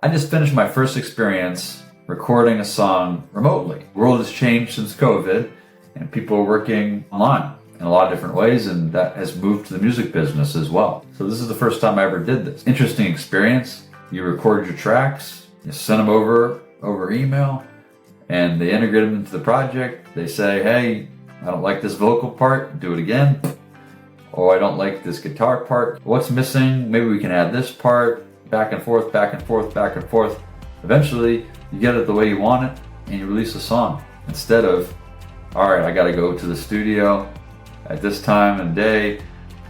I just finished my first experience recording a song remotely. The world has changed since COVID, and people are working online in a lot of different ways, and that has moved to the music business as well. So this is the first time I ever did this. Interesting experience. You record your tracks, you send them over email, and they integrate them into the project. They say, hey, I don't like this vocal part, do it again. Or I don't like this guitar part. What's missing? Maybe we can add this part. Back and forth, back and forth, back and forth. Eventually, you get it the way you want it, and you release a song. Instead of, all right, I gotta go to the studio at this time and day.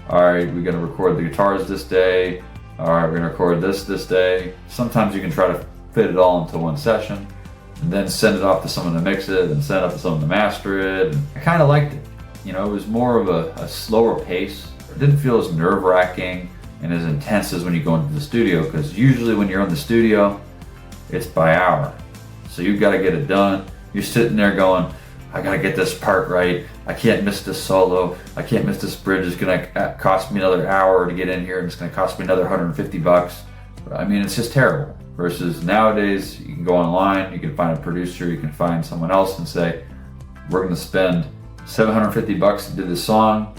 All right, we're gonna record the guitars this day. All right, we're gonna record this day. Sometimes you can try to fit it all into one session, and then send it off to someone to mix it, and send it off to someone to master it. And I kind of liked it. You know, it was more of a slower pace. It didn't feel as nerve-wracking and as intense as when you go into the studio, because usually when you're in the studio, it's by hour. So you've got to get it done. You're sitting there going, I got to get this part right. I can't miss this solo. I can't miss this bridge. It's going to cost me another hour to get in here, and it's going to cost me another $150. I mean, it's just terrible. Versus nowadays, you can go online, you can find a producer, you can find someone else and say, we're going to spend $750 to do this song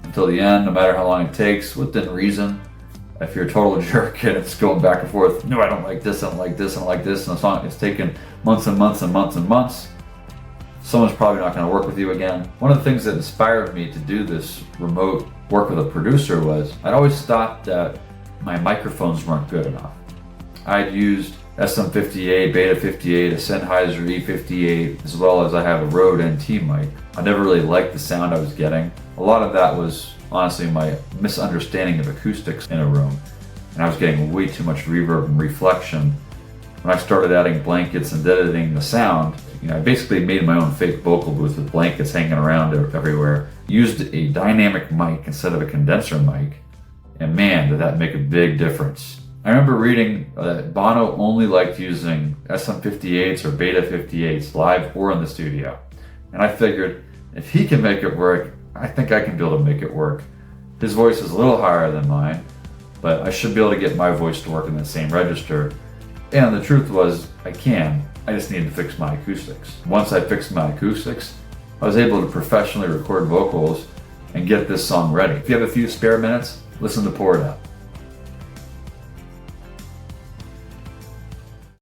until the end, no matter how long it takes, within reason. If you're a total jerk and it's going back and forth, no, I don't like this, I don't like this, I don't like this, and the song is taking months and months and months and months, someone's probably not going to work with you again. One of the things that inspired me to do this remote work with a producer was I'd always thought that my microphones weren't good enough. I'd used SM58, Beta 58, a Sennheiser E58, as well as I have a Rode NT mic. I never really liked the sound I was getting. A lot of that was honestly my misunderstanding of acoustics in a room, and I was getting way too much reverb and reflection. When I started adding blankets and editing the sound, I basically made my own fake vocal booth with blankets hanging around everywhere. Used a dynamic mic instead of a condenser mic, and man, did that make a big difference. I remember reading that Bono only liked using SM58s or Beta 58s live or in the studio. And I figured, if he can make it work, I think I can be able to make it work. His voice is a little higher than mine, but I should be able to get my voice to work in the same register. And the truth was, I can. I just needed to fix my acoustics. Once I fixed my acoustics, I was able to professionally record vocals and get this song ready. If you have a few spare minutes, listen to Pour It Out.